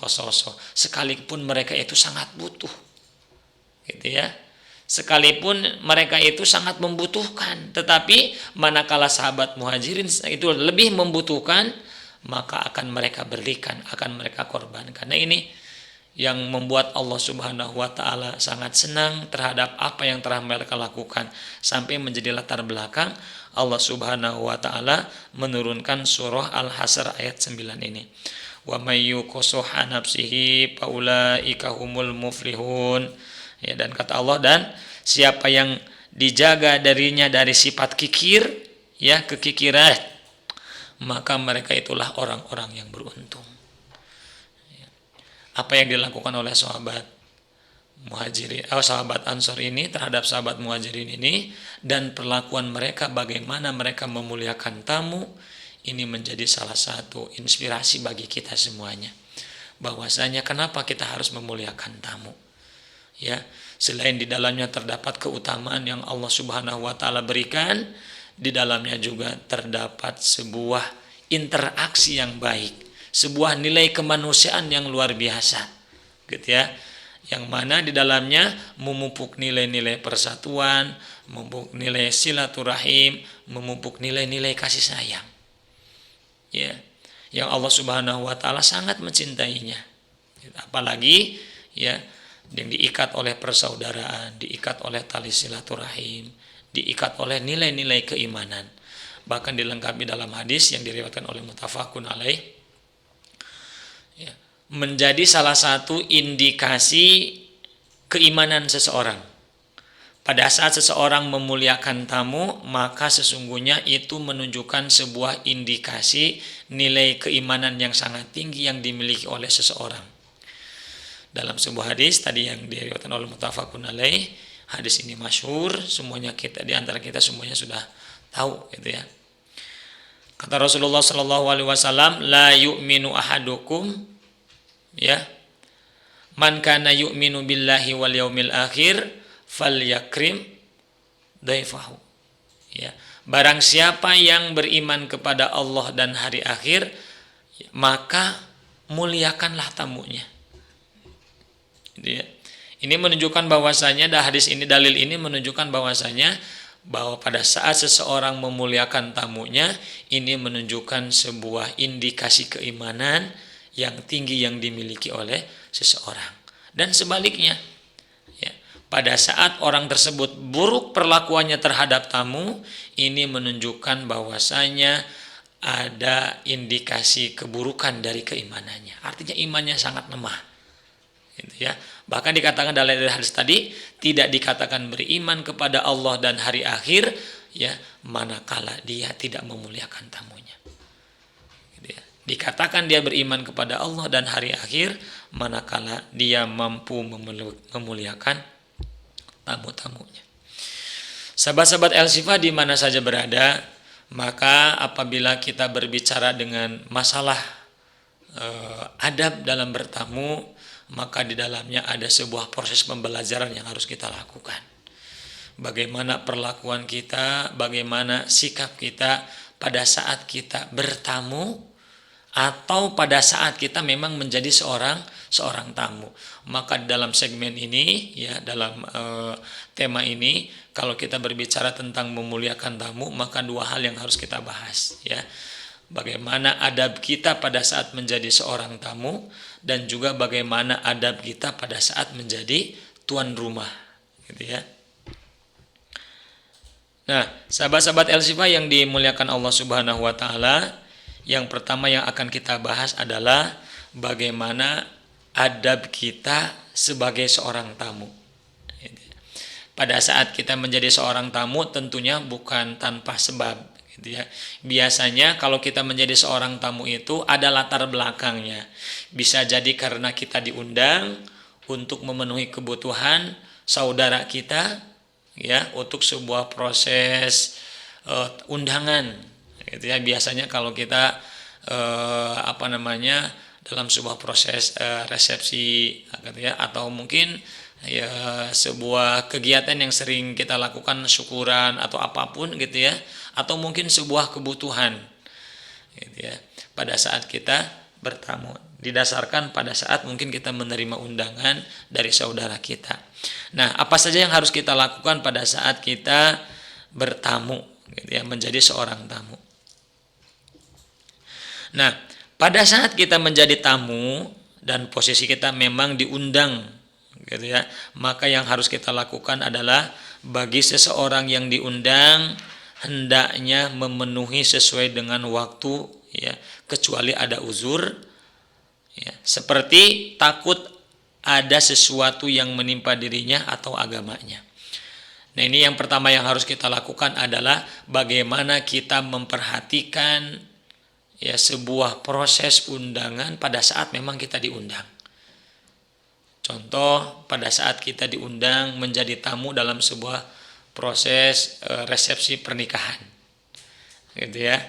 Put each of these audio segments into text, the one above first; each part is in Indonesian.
khososo, sekalipun mereka itu sangat butuh, gitu ya. Sekalipun mereka itu sangat membutuhkan, tetapi manakala sahabat muhajirin itu lebih membutuhkan, maka akan mereka berikan, akan mereka korbankan. Nah, ini yang membuat Allah Subhanahu wa taala sangat senang terhadap apa yang telah mereka lakukan, sampai menjadi latar belakang Allah Subhanahu wa taala menurunkan surah Al-Hasr ayat 9 ini. Wa may yuqassuha nafsihi faulaika humul muflihun. Ya, dan kata Allah, dan siapa yang dijaga darinya dari sifat kikir, ya, kekikiran, maka mereka itulah orang-orang yang beruntung. Ya. Apa yang dilakukan oleh sahabat muhajirin, sahabat ansor ini terhadap sahabat muhajirin ini, dan perlakuan mereka, bagaimana mereka memuliakan tamu, ini menjadi salah satu inspirasi bagi kita semuanya, bahwasanya kenapa kita harus memuliakan tamu. Ya, selain di dalamnya terdapat keutamaan yang Allah Subhanahu wa taala berikan, di dalamnya juga terdapat sebuah interaksi yang baik, sebuah nilai kemanusiaan yang luar biasa, gitu ya. Yang mana di dalamnya memupuk nilai-nilai persatuan, memupuk nilai silaturahim, memupuk nilai-nilai kasih sayang. Ya, yang Allah Subhanahu wa taala sangat mencintainya. Apalagi ya, yang diikat oleh persaudaraan, diikat oleh tali silaturahim, diikat oleh nilai-nilai keimanan. Bahkan dilengkapi dalam hadis yang diriwayatkan oleh muttafaqun alaih, ya, menjadi salah satu indikasi keimanan seseorang. Pada saat seseorang memuliakan tamu, maka sesungguhnya itu menunjukkan sebuah indikasi nilai keimanan yang sangat tinggi yang dimiliki oleh seseorang. Dalam sebuah hadis tadi yang diriwayatkan oleh muttafaqun alaih, hadis ini masyhur, semuanya kita, di antara kita semuanya sudah tahu, gitu ya. Kata Rasulullah sallallahu alaihi wasallam, la yu'minu ahadukum, ya, man kana yu'minu billahi wal yaumil akhir falyakrim daifahu. Ya, barang siapa yang beriman kepada Allah dan hari akhir, maka muliakanlah tamunya. Ini menunjukkan bahwasanya, hadis ini, dalil ini menunjukkan bahwasanya bahwa pada saat seseorang memuliakan tamunya, ini menunjukkan sebuah indikasi keimanan yang tinggi yang dimiliki oleh seseorang. Dan sebaliknya, ya, pada saat orang tersebut buruk perlakuannya terhadap tamu, ini menunjukkan bahwasanya ada indikasi keburukan dari keimanannya. Artinya imannya sangat lemah. Gitu ya. Bahkan dikatakan dalam hadis tadi, tidak dikatakan beriman kepada Allah dan hari akhir, ya, manakala dia tidak memuliakan tamunya. Gitu ya. Dikatakan dia beriman kepada Allah dan hari akhir manakala dia mampu memuliakan tamu-tamunya. Sahabat-sahabat El-Shifa di mana saja berada, maka apabila kita berbicara dengan masalah adab dalam bertamu, maka di dalamnya ada sebuah proses pembelajaran yang harus kita lakukan. Bagaimana perlakuan kita, bagaimana sikap kita pada saat kita bertamu, atau pada saat kita memang menjadi seorang tamu. Maka dalam segmen ini, ya, dalam tema ini, kalau kita berbicara tentang memuliakan tamu, maka dua hal yang harus kita bahas, ya. Bagaimana adab kita pada saat menjadi seorang tamu, dan juga bagaimana adab kita pada saat menjadi tuan rumah, gitu ya. Nah, sahabat-sahabat El-Shifa yang dimuliakan Allah Subhanahu wa taala, yang pertama yang akan kita bahas adalah bagaimana adab kita sebagai seorang tamu. Pada saat kita menjadi seorang tamu, tentunya bukan tanpa sebab, gitu ya. Biasanya kalau kita menjadi seorang tamu itu ada latar belakangnya. Bisa jadi karena kita diundang untuk memenuhi kebutuhan saudara kita, ya, untuk sebuah proses undangan, gitu ya. Biasanya kalau kita dalam sebuah proses resepsi, gitu ya, atau mungkin ya sebuah kegiatan yang sering kita lakukan, syukuran atau apapun, gitu ya, atau mungkin sebuah kebutuhan, gitu ya. Pada saat kita bertamu. Didasarkan pada saat mungkin kita menerima undangan dari saudara kita. Nah, apa saja yang harus kita lakukan pada saat kita bertamu, gitu ya, menjadi seorang tamu. Nah, pada saat kita menjadi tamu dan posisi kita memang diundang, gitu ya, maka yang harus kita lakukan adalah bagi seseorang yang diundang hendaknya memenuhi sesuai dengan waktu, ya, kecuali ada uzur, ya, seperti takut ada sesuatu yang menimpa dirinya atau agamanya. Nah, ini yang pertama yang harus kita lakukan adalah bagaimana kita memperhatikan, ya, sebuah proses undangan pada saat memang kita diundang. Contoh, pada saat kita diundang menjadi tamu dalam sebuah proses resepsi pernikahan, gitu ya.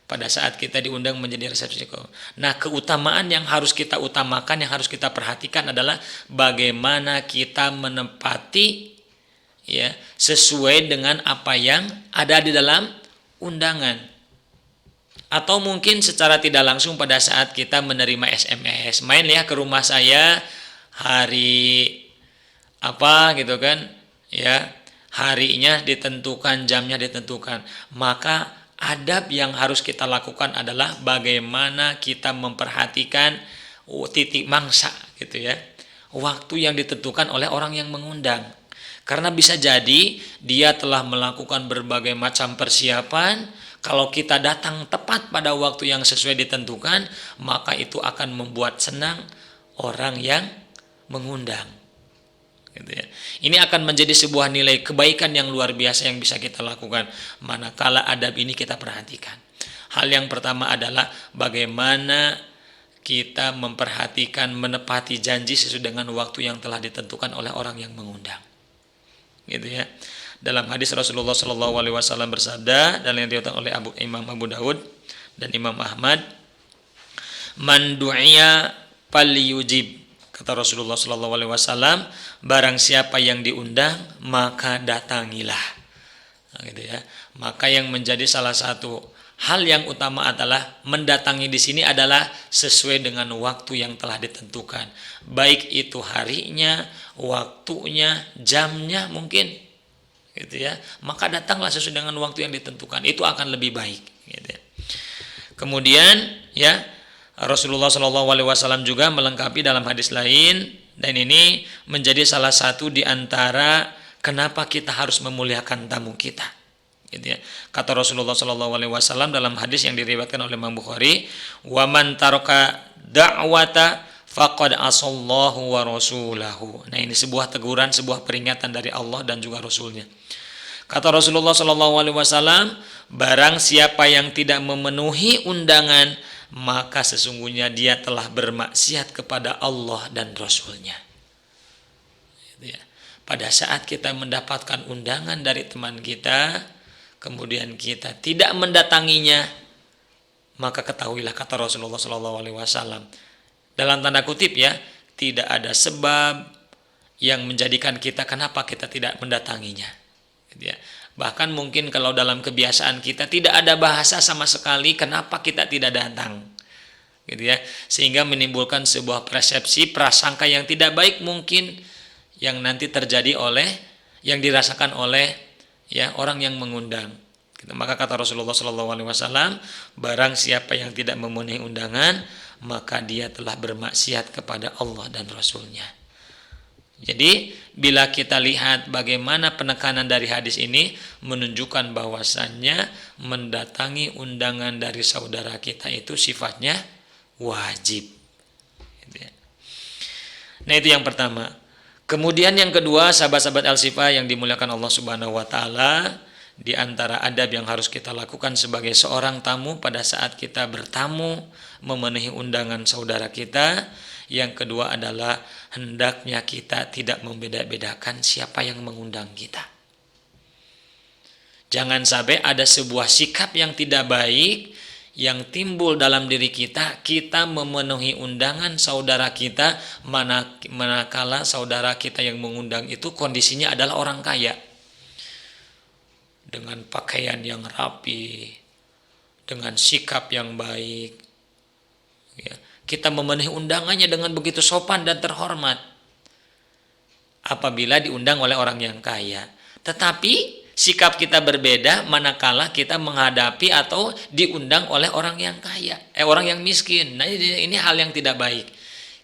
Pada saat kita diundang menjadi resepsi. Nah, keutamaan yang harus kita utamakan, yang harus kita perhatikan adalah bagaimana kita menempati, ya, sesuai dengan apa yang ada di dalam undangan. Atau mungkin secara tidak langsung pada saat kita menerima SMS, main ya ke rumah saya hari apa gitu kan, ya, harinya ditentukan, jamnya ditentukan. Maka adab yang harus kita lakukan adalah bagaimana kita memperhatikan titik mangsa, gitu ya, waktu yang ditentukan oleh orang yang mengundang. Karena bisa jadi dia telah melakukan berbagai macam persiapan. Kalau kita datang tepat pada waktu yang sesuai ditentukan, maka itu akan membuat senang orang yang mengundang, gitu ya. Ini akan menjadi sebuah nilai kebaikan yang luar biasa yang bisa kita lakukan manakala adab ini kita perhatikan. Hal yang pertama adalah bagaimana kita memperhatikan menepati janji sesuai dengan waktu yang telah ditentukan oleh orang yang mengundang, gitu ya. Dalam hadis Rasulullah SAW bersabda, dan yang diriwayatkan oleh Imam Abu Daud dan Imam Ahmad, man du'iya falyujib. Kata Rasulullah SAW, barang siapa yang diundang maka datangilah. Nah, gitu ya. Maka yang menjadi salah satu hal yang utama adalah mendatangi di sini adalah sesuai dengan waktu yang telah ditentukan. Baik itu harinya, waktunya, jamnya mungkin, gitu ya. Maka datanglah sesuai dengan waktu yang ditentukan. Itu akan lebih baik, gitu ya. Kemudian, ya, Rasulullah SAW juga melengkapi dalam hadis lain, dan ini menjadi salah satu di antara kenapa kita harus memuliakan tamu kita, gitu ya. Kata Rasulullah SAW dalam hadis yang diriwayatkan oleh Imam Bukhari, wa man taraka da'wata faqad asallahu wa rasulahu. Nah, ini sebuah teguran, sebuah peringatan dari Allah dan juga Rasulnya. Kata Rasulullah SAW, barang siapa yang tidak memenuhi undangan, maka sesungguhnya dia telah bermaksiat kepada Allah dan Rasulnya. Pada saat kita mendapatkan undangan dari teman kita, kemudian kita tidak mendatanginya, maka ketahuilah, kata Rasulullah SAW, dalam tanda kutip ya, tidak ada sebab yang menjadikan kita kenapa kita tidak mendatanginya. Bahkan mungkin kalau dalam kebiasaan kita tidak ada bahasa sama sekali kenapa kita tidak datang, gitu ya, sehingga menimbulkan sebuah persepsi prasangka yang tidak baik mungkin yang nanti terjadi oleh yang dirasakan oleh, ya, orang yang mengundang. Maka kata Rasulullah SAW, barang siapa yang tidak memenuhi undangan, maka dia telah bermaksiat kepada Allah dan Rasulnya. Jadi bila kita lihat bagaimana penekanan dari hadis ini menunjukkan bahwasannya mendatangi undangan dari saudara kita itu sifatnya wajib. Nah, itu yang pertama. Kemudian yang kedua, sahabat-sahabat Al-Sifah yang dimuliakan Allah Subhanahu wa taala, di antara adab yang harus kita lakukan sebagai seorang tamu pada saat kita bertamu memenuhi undangan saudara kita, yang kedua adalah hendaknya kita tidak membeda-bedakan siapa yang mengundang kita. Jangan sampai ada sebuah sikap yang tidak baik yang timbul dalam diri kita, kita memenuhi undangan saudara kita manakala saudara kita yang mengundang itu kondisinya adalah orang kaya, dengan pakaian yang rapi, dengan sikap yang baik, ya, Kita memenuhi undangannya dengan begitu sopan dan terhormat apabila diundang oleh orang yang kaya. Tetapi sikap kita berbeda manakala kita menghadapi atau diundang oleh orang yang kaya, orang yang miskin. Nah, ini hal yang tidak baik.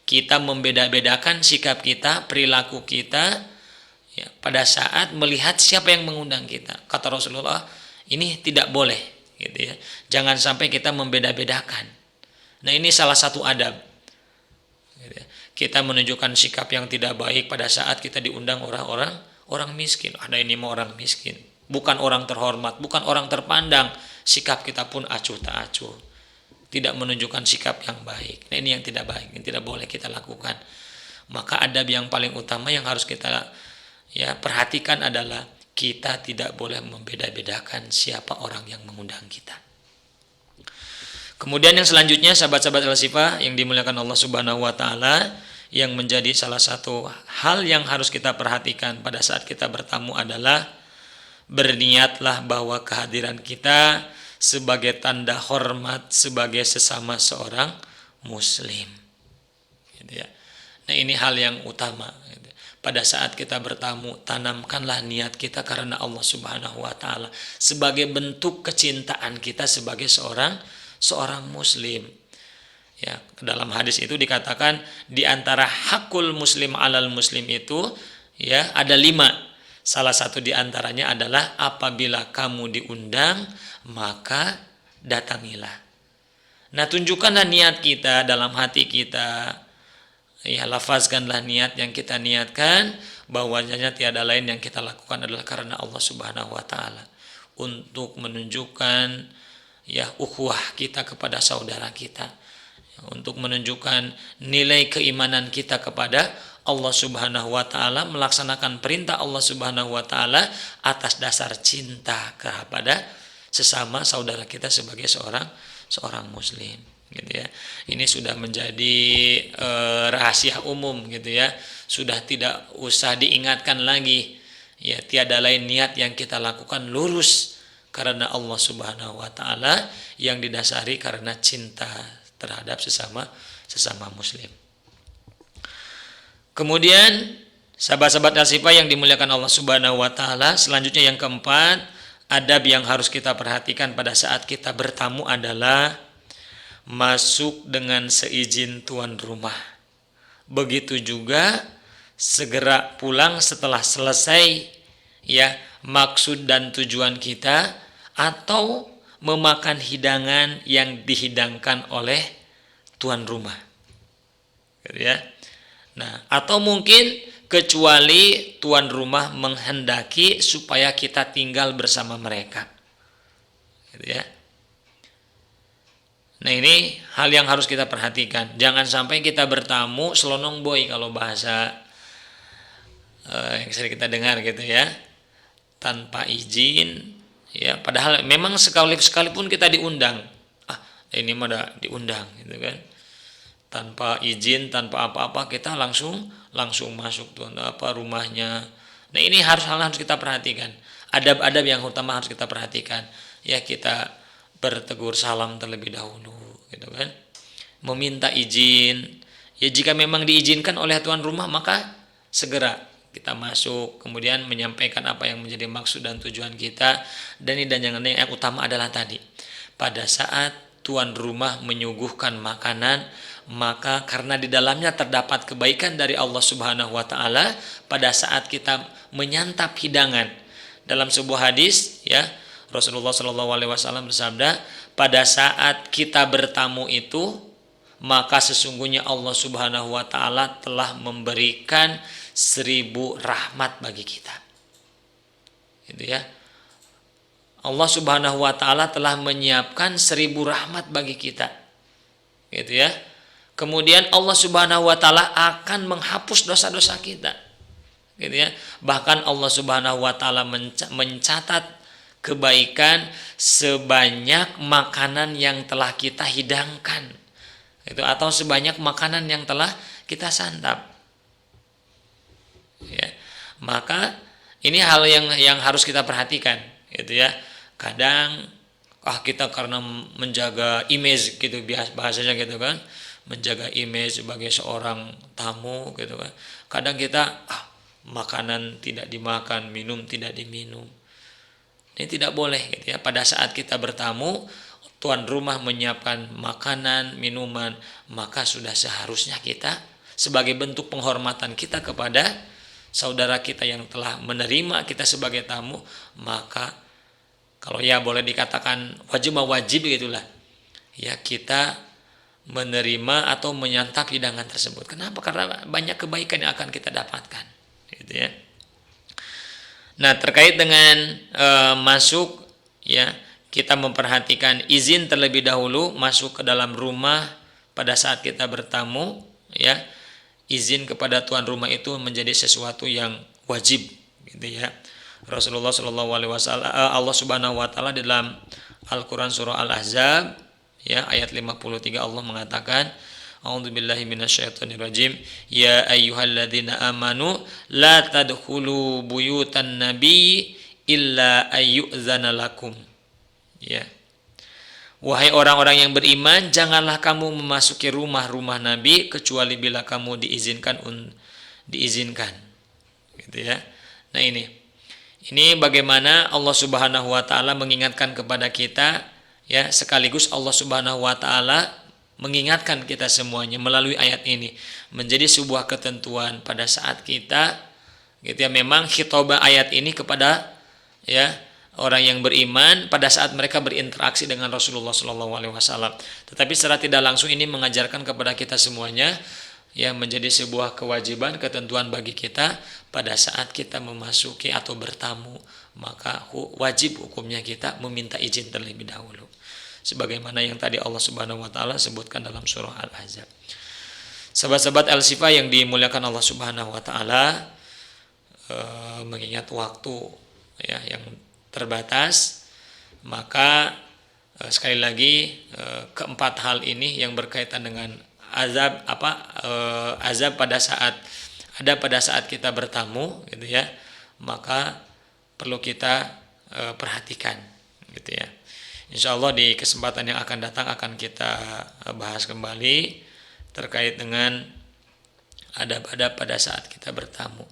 Kita membeda-bedakan sikap kita, perilaku kita ya, pada saat melihat siapa yang mengundang kita. Kata Rasulullah, ini tidak boleh, gitu ya. Jangan sampai kita membeda-bedakan. Nah, ini salah satu adab. Gitu ya. Kita menunjukkan sikap yang tidak baik pada saat kita diundang orang miskin. Ada ini mau orang miskin, bukan orang terhormat, bukan orang terpandang. Sikap kita pun acuh tak acuh, tidak menunjukkan sikap yang baik. Nah, ini yang tidak baik, yang tidak boleh kita lakukan. Maka adab yang paling utama yang harus kita perhatikan adalah kita tidak boleh membeda-bedakan siapa orang yang mengundang kita. Kemudian yang selanjutnya, sahabat-sahabat Al-Sifah yang dimuliakan Allah Subhanahu wa taala, yang menjadi salah satu hal yang harus kita perhatikan pada saat kita bertamu adalah berniatlah bahwa kehadiran kita sebagai tanda hormat sebagai sesama seorang muslim. Gitu ya. Nah, ini hal yang utama. Gitu. Pada saat kita bertamu, tanamkanlah niat kita karena Allah Subhanahu wa taala sebagai bentuk kecintaan kita sebagai seorang muslim. Ya, dalam hadis itu dikatakan di antara hakul muslim alal muslim itu ya ada 5. Salah satu di antaranya adalah apabila kamu diundang maka datangilah. Nah, tunjukkanlah niat kita dalam hati kita. Ya, lafazkanlah niat yang kita niatkan bahwasanya tiada lain yang kita lakukan adalah karena Allah Subhanahu wa taala, untuk menunjukkan ukhuwah kita kepada saudara kita, untuk menunjukkan nilai keimanan kita kepada Allah Subhanahu wa taala, melaksanakan perintah Allah Subhanahu wa taala atas dasar cinta kepada sesama saudara kita sebagai seorang muslim, gitu ya. Ini sudah menjadi rahasia umum, gitu ya. Sudah tidak usah diingatkan lagi. Ya, tiada lain niat yang kita lakukan lurus karena Allah Subhanahu wa taala yang didasari karena cinta terhadap sesama muslim. Kemudian sahabat-sahabat Al-Sifah yang dimuliakan Allah Subhanahu wa taala, selanjutnya yang keempat, adab yang harus kita perhatikan pada saat kita bertamu adalah masuk dengan seizin tuan rumah. Begitu juga segera pulang setelah selesai maksud dan tujuan kita, atau memakan hidangan yang dihidangkan oleh tuan rumah. Gitu ya. Nah, atau mungkin kecuali tuan rumah menghendaki supaya kita tinggal bersama mereka. Gitu ya. Nah, ini hal yang harus kita perhatikan. Jangan sampai kita bertamu selonong boy, kalau bahasa yang sering kita dengar, gitu ya, tanpa izin. Ya, padahal memang sekalipun kita diundang, ini mah udah diundang, gitu kan, tanpa izin, tanpa apa-apa kita langsung masuk tuh rumahnya. Nah, ini harus kita perhatikan. Adab-adab yang utama harus kita perhatikan. Ya, kita bertegur salam terlebih dahulu, gitu kan, meminta izin. Ya, jika memang diizinkan oleh tuan rumah maka segera kita masuk, kemudian menyampaikan apa yang menjadi maksud dan tujuan kita. Dan yang utama adalah tadi, pada saat tuan rumah menyuguhkan makanan, maka karena di dalamnya terdapat kebaikan dari Allah Subhanahu wa taala, pada saat kita menyantap hidangan, dalam sebuah hadis ya, Rasulullah Shallallahu alaihi wasallam bersabda, pada saat kita bertamu itu, maka sesungguhnya Allah Subhanahu wa taala telah memberikan 1000 rahmat bagi kita. Gitu ya. Allah Subhanahu wa taala telah menyiapkan 1000 rahmat bagi kita. Gitu ya. Kemudian Allah Subhanahu wa taala akan menghapus dosa-dosa kita. Gitu ya. Bahkan Allah Subhanahu wa taala mencatat kebaikan sebanyak makanan yang telah kita hidangkan, itu atau sebanyak makanan yang telah kita santap. Ya, maka ini hal yang harus kita perhatikan, gitu ya. Kadang kita karena menjaga image, gitu bahasanya, gitu kan, menjaga image sebagai seorang tamu gitu kan. Kadang kita makanan tidak dimakan, minum tidak diminum. Ini tidak boleh gitu ya. Pada saat kita bertamu, tuan rumah menyiapkan makanan, minuman, maka sudah seharusnya kita sebagai bentuk penghormatan kita kepada saudara kita yang telah menerima kita sebagai tamu, maka kalau ya boleh dikatakan wajib gitulah. Ya kita menerima atau menyantap hidangan tersebut. Kenapa? Karena banyak kebaikan yang akan kita dapatkan. Gitu ya. Nah, terkait dengan masuk ya, kita memperhatikan izin terlebih dahulu masuk ke dalam rumah pada saat kita bertamu ya. Izin kepada tuan rumah itu menjadi sesuatu yang wajib gitu ya. Rasulullah Shallallahu alaihi wasallam, Allah Subhanahu wa taala di dalam Al-Qur'an surah Al-Ahzab ya ayat 53 Allah mengatakan, A'udzubillahi minasyaitonirrajim. Ya ayyuhalladzina amanu la tadkhulu buyutan nabi illa ayyuzana lakum. Ya. Wahai orang-orang yang beriman, janganlah kamu memasuki rumah-rumah Nabi kecuali bila kamu diizinkan. Gitu ya. Nah, ini bagaimana Allah Subhanahu wa taala mengingatkan kepada kita ya, sekaligus Allah Subhanahu wa taala mengingatkan kita semuanya melalui ayat ini menjadi sebuah ketentuan pada saat kita gitu ya, memang khitobah ayat ini kepada ya orang yang beriman pada saat mereka berinteraksi dengan Rasulullah SAW. Tetapi secara tidak langsung ini mengajarkan kepada kita semuanya ya menjadi sebuah kewajiban ketentuan bagi kita pada saat kita memasuki atau bertamu, maka wajib hukumnya kita meminta izin terlebih dahulu. Sebagaimana yang tadi Allah Subhanahu wa taala sebutkan dalam surah Al-Ahzab. Sahabat-sahabat Al-Sifa yang dimuliakan Allah Subhanahu wa taala, mengingat waktu ya yang terbatas, maka sekali lagi keempat hal ini yang berkaitan dengan azab azab pada saat kita bertamu gitu ya, maka perlu kita perhatikan gitu ya. Insyaallah di kesempatan yang akan datang akan kita bahas kembali terkait dengan adab-adab pada saat kita bertamu.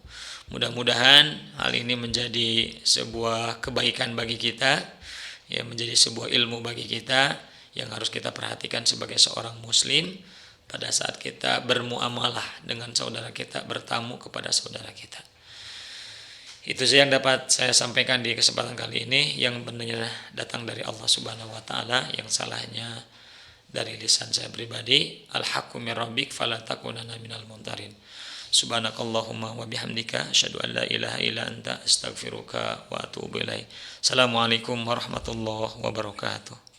Mudah-mudahan hal ini menjadi sebuah kebaikan bagi kita, ya menjadi sebuah ilmu bagi kita yang harus kita perhatikan sebagai seorang muslim pada saat kita bermuamalah dengan saudara kita, bertamu kepada saudara kita. Itu saja yang dapat saya sampaikan di kesempatan kali ini, yang benar datang dari Allah Subhanahu wa taala, yang salahnya dari lisan saya pribadi. Al-haqqu mir rabbik fala takunanna minal mumtarin. Subhanakallahumma wa bihamdika asyhadu an la ilaha illa anta astaghfiruka wa atubu ilaik. Assalamualaikum warahmatullahi wabarakatuh.